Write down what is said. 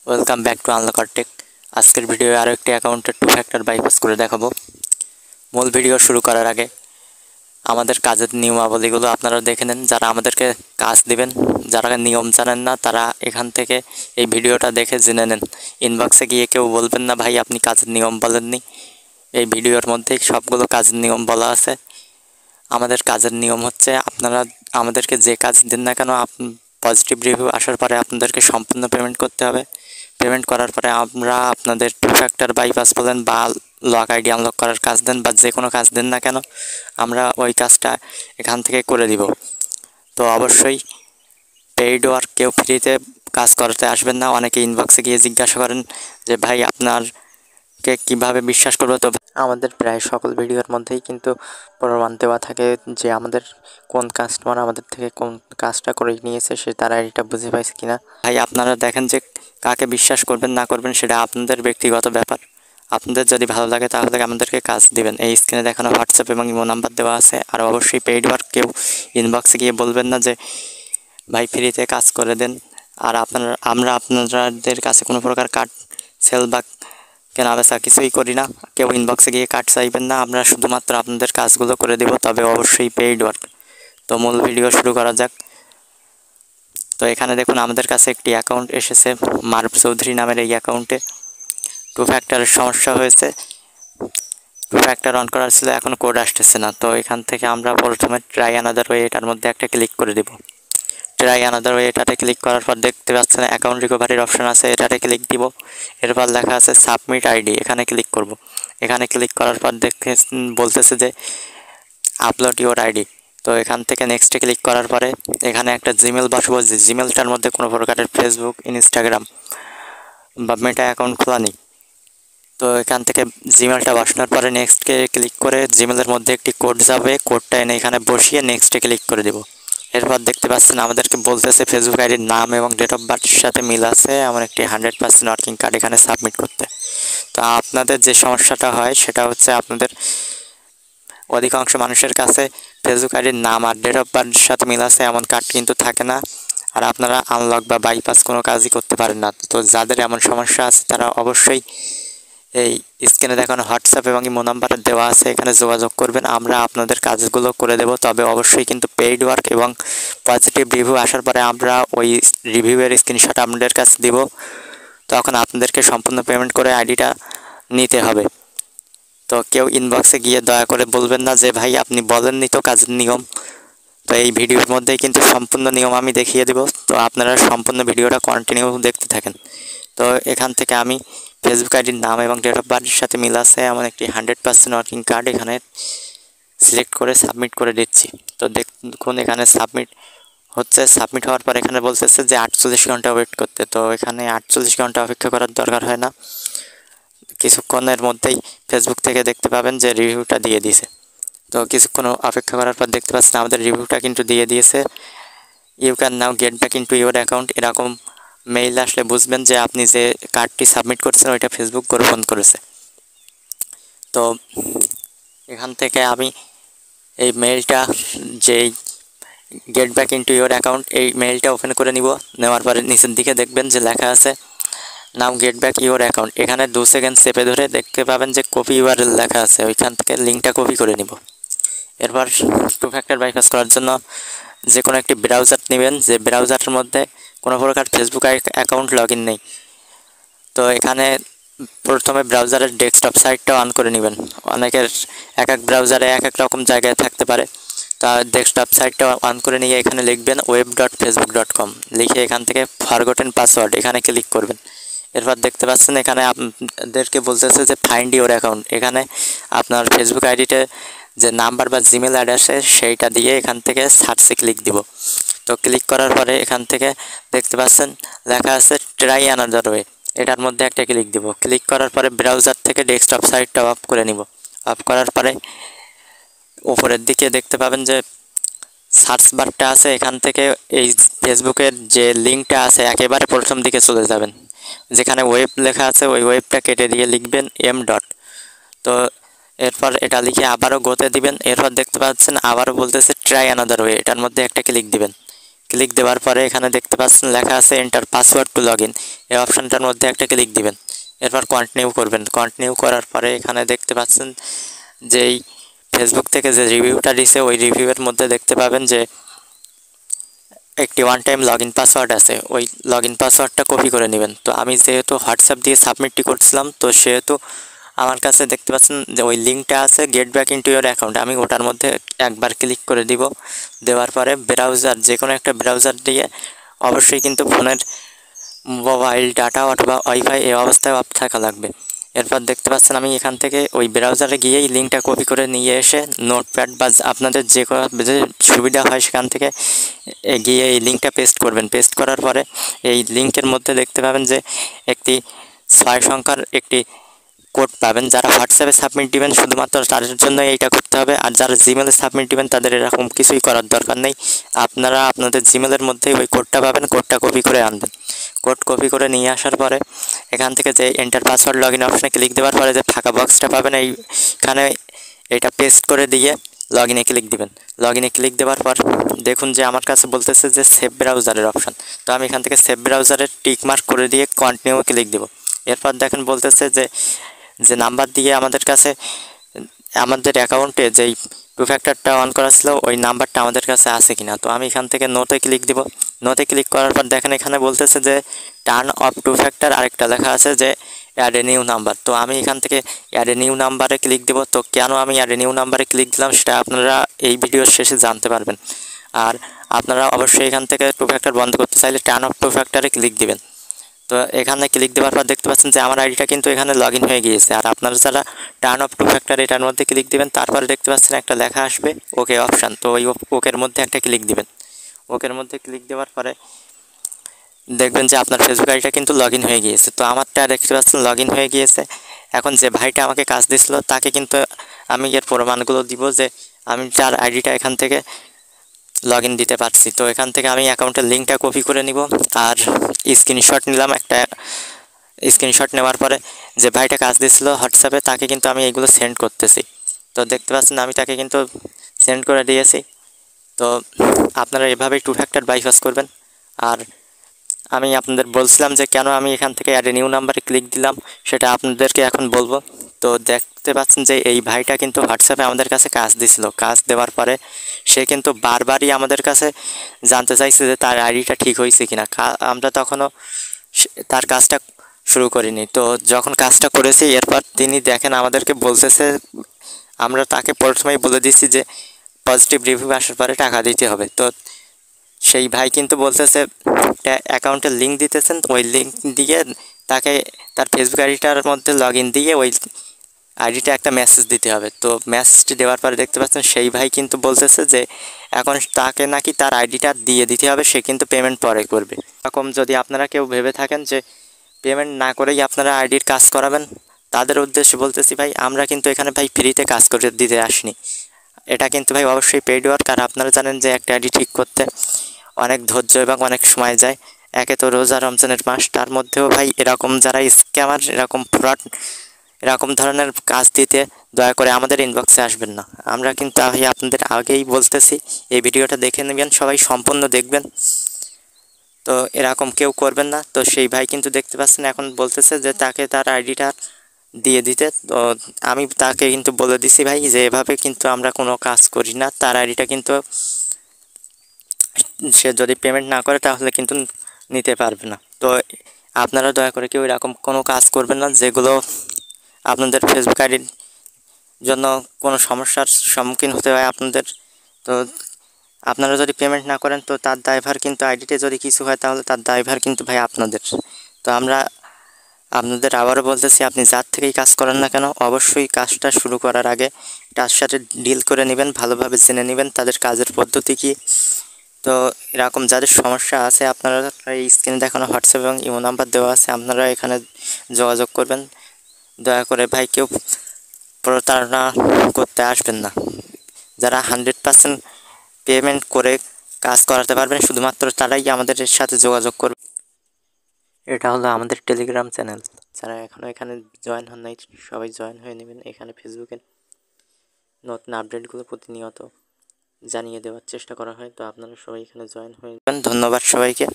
Welcome back to unlocker take. আজকের video আরও একটি অ্যাকাউন্টের টু ফ্যাক্টর বাইপাস করে দেখাবো। মূল ভিডিও শুরু করার আগে আমাদের কাজের নিয়মাবলীগুলো আপনারা দেখে নেন। যারা আমাদেরকে কাজ দিবেন, যারা নিয়ম জানেন না, তারা এখান থেকে এই ভিডিওটা দেখে জেনে নেন। ইনবক্সে গিয়ে কেউ বলবেন না ভাই আপনি কাজের নিয়ম বলেননি। এই ভিডিওর মধ্যেই সবগুলো কাজের নিয়ম বলা আছে। আমাদের কাজের নিয়ম হচ্ছে, আপনারা আমাদেরকে যে কাজ দিন না কেন, পজিটিভ রিভিউ আসার পরে আপনাদেরকে সম্পূর্ণ পেমেন্ট করতে হবে। পেমেন্ট করার পরে আমরা আপনাদের টু ফ্যাক্টর বাইপাস বলেন বা লক আইডি আনলক করার কাজ দেন বা যে কোনো কাজ দেন না কেন, আমরা ওই কাজটা এখান থেকে করে দিব। তো অবশ্যই পেইড ওয়ার্ক, কেউ ফ্রিতে কাজ করতে আসবেন না। অনেকে ইনবক্সে গিয়ে জিজ্ঞাসা করেন যে ভাই আপনারকে কিভাবে বিশ্বাস করবো। তো আমাদের প্রায় সকল ভিডিওর মধ্যেই কিন্তু প্রমাণ দেওয়া থাকে যে আমাদের কোন কাস্টমার আমাদের থেকে কোন কাজটা করে নিয়েছে, সে তারা এটা বুঝে পাইছে কিনা। ভাই আপনারা দেখেন যে কাকে বিশ্বাস করবেন না করবেন সেটা আপনাদের ব্যক্তিগত ব্যাপার। আপনাদের যদি ভালো লাগে তাহলে আমাদেরকে কাজ দিবেন। এই স্ক্রিনে দেখানো হোয়াটসঅ্যাপ এবং ইমো নাম্বার দেওয়া আছে। আর অবশ্যই পেইড ওয়ার্ক কেউ ইনবক্সে গিয়ে বলবেন না যে ভাই ফ্রিতে কাজ করে দেন। আর আমরা আপনাদের কাছে কোনো প্রকার কার্ড সেল বা কেনা বেচা কিছুই করি না। কেউ ইনবক্সে গিয়ে কার্ড চাইবেন না, আমরা শুধুমাত্র আপনাদের কাজগুলো করে দেব, তবে অবশ্যই পেইড ওয়ার্ক। তো মূল ভিডিও শুরু করা যাক। তো এখানে দেখুন আমাদের কাছে একটি অ্যাকাউন্ট এসেছে মারুফ চৌধুরী নামের। এই অ্যাকাউন্টে টু ফ্যাক্টরের সমস্যা হয়েছে। টু ফ্যাক্টর অন করার ছিল, এখন কোড আসতেছে না। তো এখান থেকে আমরা প্রথমে ট্রাই আনাদার ওয়ে এটার মধ্যে একটা ক্লিক করে দেব। ট্রাই আনাদার ওয়ে এটাতে ক্লিক করার পর দেখতে পাচ্ছেন অ্যাকাউন্ট রিকভারির অপশন আছে, এটাতে ক্লিক দিব। এরপর লেখা আছে সাবমিট আইডি, এখানে ক্লিক করব। এখানে ক্লিক করার পর বলতেছে যে আপলোড ইউর আইডি। তো এখান থেকে নেক্সটে ক্লিক করার পরে এখানে একটা জিমেল বসাবো, যে জিমেলটার মধ্যে কোনো প্রকারের ফেসবুক, ইনস্টাগ্রাম বা মেটা অ্যাকাউন্ট খোলা নেই। তো এখান থেকে জিমেলটা বসানোর পরে নেক্সটকে ক্লিক করে জিমেলের মধ্যে একটি কোড যাবে, কোডটা এনে এখানে বসিয়ে নেক্সটে ক্লিক করে দেব। এরপর দেখতে পাচ্ছেন আমাদেরকে বলতেছে ফেসবুক আইডির নাম এবং ডেট অফ বার্থের সাথে মিল আছে এমন একটি 100% ওয়ার্কিং কার্ড এখানে সাবমিট করতে। তো আপনাদের যে সমস্যাটা হয় সেটা হচ্ছে, আপনাদের অধিকাংশ মানুষের কাছে ফেসবুক আইডির নাম আর ডেট অফ বার্থের সাথে মিল আছে এমন কার্ড কিন্তু থাকে না, আর আপনারা আনলক বা বাইপাস কোনো কাজই করতে পারেন না। তো যাদের এমন সমস্যা আছে তারা অবশ্যই এই স্ক্রিনে দেখানো হোয়াটসঅ্যাপ এবং ইমো নাম্বারে দেওয়া আছে, এখানে যোগাযোগ করবেন। আমরা আপনাদের কাজগুলো করে দেব, তবে অবশ্যই কিন্তু পেইড ওয়ার্ক এবং পজিটিভ রিভিউ আসার পরে আমরা ওই রিভিউয়ের স্ক্রিনশট আপনাদের কাছে দিব। তখন আপনাদেরকে সম্পূর্ণ পেমেন্ট করে আইডিটা নিতে হবে। তো কেউ ইনবক্সে গিয়ে দয়া করে বলবেন না যে ভাই আপনি বলেননি তো কাজের নিয়ম। তো এই ভিডিওর মধ্যেই কিন্তু সম্পূর্ণ নিয়ম আমি দেখিয়ে দেব। তো আপনারা সম্পূর্ণ ভিডিওটা কন্টিনিউ দেখতে থাকেন। তো এখান থেকে আমি ফেসবুক আইডির নাম এবং ডেট অফ বার্থের সাথে মিল আছে এমন একটি 100% ওয়ার্কিং কার্ড এখানে সিলেক্ট করে সাবমিট করে দিচ্ছি। তো দেখুন এখানে সাবমিট হচ্ছে। সাবমিট হওয়ার পর এখানে বলতেছে যে 48 ঘন্টা ওয়েট করতে। তো এখানে 48 ঘন্টা অপেক্ষা করার দরকার হয় না, কিছুক্ষণের মধ্যেই ফেসবুক থেকে দেখতে পাবেন যে রিভিউটা দিয়ে দিয়েছে। তো কিছুক্ষণ অপেক্ষা করার পর দেখতে পাচ্ছেন আমাদের রিভিউটা কিন্তু দিয়ে দিয়েছে। You can now get back into your account, এরকম মেইল আসলে বুঝবেন যে আপনি যে কার্ডটি সাবমিট করছেন ওইটা ফেসবুক গ্রহণ করেছে। তো এখান থেকে আমি এই মেইলটা, যেই gate back into your account, এই মেইলটা ওপেন করে নিব। নেওয়ার পরে নিচের দিকে দেখবেন যে লেখা আছে নাও গেট ব্যাক ইউর অ্যাকাউন্ট। এখানে 2 সেকেন্ড চেপে ধরে দেখতে পাবেন যে কপি ইউআরএল লেখা আছে, ওইখান থেকে লিঙ্কটা কপি করে নিব। এরপর টু ফ্যাক্টর বাইপাস করার জন্য যে কোনো একটি ব্রাউজার নেবেন, যে ব্রাউজারের মধ্যে কোনো প্রকার ফেসবুক অ্যাকাউন্ট লগ ইন নেই। তো এখানে প্রথমে ব্রাউজারের ডেস্কটপ সাইটটা অন করে নেবেন। অনেকের এক এক ব্রাউজারে এক এক রকম জায়গায় থাকতে পারে। তা ডেস্কটপ সাইটটা অন করে নিয়ে এখানে লিখবেন web.facebook.com, লিখে এখান থেকে ফরগটেন পাসওয়ার্ড এখানে ক্লিক করবেন। এরপর দেখতে পাচ্ছেন এখানে আপনাদেরকে বলতেছে যে ফাইন্ড ইউর অ্যাকাউন্ট। এখানে আপনার ফেসবুক আইডিতে যে নাম্বার বা জিমেল আইডি আছে সেইটা দিয়ে এখান থেকে সার্চে ক্লিক দিব। তো ক্লিক করার পরে এখান থেকে দেখতে পাচ্ছেন লেখা আছে ট্রাই অ্যানাদার ওয়ে, এটার মধ্যে একটা ক্লিক দিব। ক্লিক করার পরে ব্রাউজার থেকে ডেস্কটপ সাইটটা অফ করে নিব। অফ করার পরে উপরের দিকে দেখতে পাবেন যে সার্চ বারটা আছে, এখান থেকে এই ফেসবুকের যে লিঙ্কটা আছে একেবারে প্রথম দিকে চলে যাবেন। যেখানে ওয়েব লেখা আছে ওই ওয়েবটা কেটে দিয়ে লিখবেন এম ডট। তো এরপর এটা লিখে আবারও গোতে দিবেন। এরপর দেখতে পাচ্ছেন আবারও বলতেছে ট্রাই অ্যানাদার ওয়ে, এটার মধ্যে একটা ক্লিক দিবেন। ক্লিক দেওয়ার পরে এখানে দেখতে পাচ্ছেন লেখা আছে enter password to log in. এই অপশানটার মধ্যে একটা ক্লিক দিবেন, এরপর কন্টিনিউ করবেন। কন্টিনিউ করার পরে এখানে দেখতে পাচ্ছেন যেই ফেসবুক থেকে যে রিভিউটা দিছে ওই রিভিউয়ের মধ্যে দেখতে পাবেন যে একটি one time log in password আছে। ওই লগ ইন পাসওয়ার্ডটা কপি করে নেবেন। তো আমি যেহেতু হোয়াটসঅ্যাপ দিয়ে সাবমিটটি করছিলাম, তো সেহেতু আমার কাছে দেখতে পাচ্ছেন যে ওই লিঙ্কটা আছে gate back into your account. আমি ওটার মধ্যে একবার ক্লিক করে দিব। দেওয়ার পরে ব্রাউজার, যে কোনো একটা ব্রাউজার দিয়ে অবশ্যই কিন্তু ফোনের মোবাইল ডাটা অথবা ওয়াইফাই এই অবস্থায় অফ থাকা লাগবে। এরপর দেখতে পাচ্ছেন আমি এখান থেকে ওই ব্রাউজারে গিয়েই লিঙ্কটা কপি করে নিয়ে এসে নোটপ্যাড বা আপনাদের যে সুবিধা হয় সেখান থেকে গিয়ে এই লিঙ্কটা পেস্ট করবেন। পেস্ট করার পরে এই লিঙ্কের মধ্যে দেখতে পাবেন যে একটি 6 সংখ্যার একটি কোড পাবেন। যারা হোয়াটসঅ্যাপে সাবমিট দিবেন শুধুমাত্র তাদের জন্য এইটা করতে হবে, আর যারা জিমেলে সাবমিট দিবেন তাদের এরকম কিছুই করার দরকার নেই। আপনারা আপনাদের জিমেলের মধ্যেই ওই কোডটা পাবেন, কোডটা কপি করে আনবেন। কোড কপি করে নিয়ে আসার পরে এখান থেকে যে এন্টার পাসওয়ার্ড লগ ইন অপশানে ক্লিক দেওয়ার পরে যে ফাঁকা বক্সটা পাবেন এইখানে এটা পেস্ট করে দিয়ে লগ ইনে ক্লিক দিবেন। লগ ইনে ক্লিক দেওয়ার পর দেখুন যে আমার কাছে বলতেছে যে সেভ ব্রাউজারের অপশান। তো আমি এখান থেকে সেভ ব্রাউজারের টিক মার্ক করে দিয়ে কন্টিনিউ ক্লিক দেব। এরপর দেখেন বলতেছে যে নাম্বার দিয়ে আমাদের কাছে আমাদের অ্যাকাউন্টে যেই টু ফ্যাক্টরটা অন করা ছিল ওই নাম্বারটা আমাদের কাছে আছে কিনা। তো আমি এখান থেকে নোতে ক্লিক দিব। নোতে ক্লিক করার পর দেখেন এখানে বলতেছে যে টার্ন অফ টু ফ্যাক্টর, আরেকটা লেখা আছে যে অ্যাড এ নিউ নাম্বার। তো আমি এখান থেকে অ্যাড এ নিউ নাম্বারে ক্লিক দেব। তো কেন আমি অ্যাড এ নিউ নাম্বারে ক্লিক দিলাম সেটা আপনারা এই ভিডিওর শেষে জানতে পারবেন। আর আপনারা অবশ্যই এখান থেকে টু ফ্যাক্টর বন্ধ করতে চাইলে টার্ন অফ টু ফ্যাক্টরে ক্লিক দিবেন। তো এখানে ক্লিক দেওয়ার পর দেখতে পাচ্ছেন যে আমার আইডিটা কিন্তু এখানে লগ ইন হয়ে গিয়েছে। আর আপনারা যারা টার্ন অফ টু ফ্যাক্টর এটার মধ্যে ক্লিক দিবেন, তারপরে দেখতে পাচ্ছেন একটা লেখা আসবে ওকে অপশান। তো ওই ওকের মধ্যে একটা ক্লিক দিবেন। ওকের মধ্যে ক্লিক দেওয়ার পরে দেখবেন যে আপনার ফেসবুক আইডিটা কিন্তু লগ ইন হয়ে গিয়েছে। তো আমারটা দেখতে পাচ্ছেন লগ ইন হয়ে গিয়েছে। এখন যে ভাইটা আমাকে কাজ দিছিল তাকে কিন্তু আমি এর প্রমাণগুলো দিব যে আমি তার আইডিটা এখান থেকে লগ ইন দিতে পারছি। তো এখান থেকে আমি অ্যাকাউন্টের লিঙ্কটা কপি করে নিব আর স্ক্রিনশট নিলাম। একটা স্ক্রিনশট নেওয়ার পরে যে ভাইটা কাজ দিয়েছিল হোয়াটসঅ্যাপে তাকে কিন্তু আমি এগুলো সেন্ড করতেছি। তো দেখতে পাচ্ছেন আমি তাকে কিন্তু সেন্ড করে দিয়েছি। তো আপনারা এভাবেই টু ফ্যাক্টর বাইপাস করবেন। আর আমি আপনাদের বলছিলাম যে কেন আমি এখান থেকে অ্যাড এ নিউ নাম্বারে ক্লিক দিলাম সেটা আপনাদেরকে এখন বলবো। তো দেখতে পাচ্ছেন যে এই ভাইটা কিন্তু হোয়াটসঅ্যাপে আমাদের কাছে কাজ দিছিল। কাজ দেওয়ার পরে সে কিন্তু বারবারই আমাদের কাছে জানতে চাইছে যে তার আইডিটা ঠিক হয়েছে কিনা। আমরা তখনও তার কাজটা শুরু করিনি। তো যখন কাজটা করেছি এরপর তিনি দেখেন আমাদেরকে বলতেছে, আমরা তাকে প্রথমেই বলে দিচ্ছি যে পজিটিভ রিভিউ আসার পরে টাকা দিতে হবে। তো সেই ভাই কিন্তু বলতেছে অ্যাকাউন্টের লিঙ্ক দিতেছেন, ওই লিঙ্ক দিয়ে তাকে তার ফেসবুক আইডিটার মধ্যে লগ ইন দিয়ে ওই আইডিটা একটা মেসেজ দিতে হবে। তো মেসেজটি দেওয়ার পরে দেখতে পাচ্ছেন সেই ভাই কিন্তু বলতেছে যে এখন তাকে নাকি তার আইডিটা দিয়ে দিতে হবে, সে কিন্তু পেমেন্ট পরে করবে। এরকম যদি আপনারা কেউ ভেবে থাকেন যে পেমেন্ট না করেই আপনারা আইডির কাজ করাবেন, তাদের উদ্দেশ্যে বলতেছি ভাই আমরা কিন্তু এখানে ভাই ফ্রিতে কাজ করে দিতে আসিনি। এটা কিন্তু ভাই অবশ্যই পেইড ওয়ার্ক। আর আপনারা জানেন যে একটা আইডি ঠিক করতে অনেক ধৈর্য এবং অনেক সময় যায়। একে তো রোজা রমজানের মাস, তার মধ্যেও ভাই এরকম যারা স্ক্যামার, এরকম ফ্রড, এরকম ধরনের কাজ দিতে দয়া করে আমাদের ইনবক্সে আসবেন না। আমরা কিন্তু ভাই আপনাদের আগেই বলতেছি এই ভিডিওটা দেখে নেবেন, সবাই সম্পূর্ণ দেখবেন। তো এরকম কেউ করবেন না। তো সেই ভাই কিন্তু দেখতে পাচ্ছেন এখন বলতেছে যে তাকে তার আইডিটা দিয়ে দিতে। তো আমি তাকে কিন্তু বলে দিছি ভাই যে এভাবে কিন্তু আমরা কোনো কাজ করি না, তার আইডিটা কিন্তু সে যদি পেমেন্ট না করে তাহলে কিন্তু নিতে পারবে না। তো আপনারা দয়া করে কেউ এরকম কোনো কাজ করবেন না যেগুলো আপনাদের ফেসবুক আইডির জন্য কোনো সমস্যার সম্মুখীন হতে হয় আপনাদের। তো আপনারা যদি পেমেন্ট না করেন তো তার দায়ভার কিন্তু আইডিতে যদি কিছু হয় তাহলে তার দায়ভার কিন্তু ভাই আপনাদের। তো আমরা আপনাদের আবারও বলতেছি আপনি যার থেকেই কাজ করেন না কেন অবশ্যই কাজটা শুরু করার আগে তার সাথে ডিল করে নেবেন, ভালোভাবে জেনে নেবেন তাদের কাজের পদ্ধতি কী। তো এরকম যাদের সমস্যা আছে আপনারা এই স্ক্রিনে দেখানো হোয়াটসঅ্যাপ এবং ইমো নাম্বার দেওয়া আছে, আপনারা এখানে যোগাযোগ করবেন। দয়া করে ভাই কেউ প্রতারণা করতে আসবেন না। যারা 100% পেমেন্ট করে কাজ করাতে পারবেন শুধুমাত্র তারাই আমাদের সাথে যোগাযোগ করবে। এটা হলো আমাদের টেলিগ্রাম চ্যানেল। যারা এখনও এখানে জয়েন হন নাই সবাই জয়েন হয়ে নেবেন। এখানে ফেসবুকের নতুন আপডেটগুলো প্রতিনিয়ত জানিয়ে দেওয়ার চেষ্টা করা হয়। তো আপনারা সবাই এখানে জয়েন হয়ে যাবেন। ধন্যবাদ সবাইকে।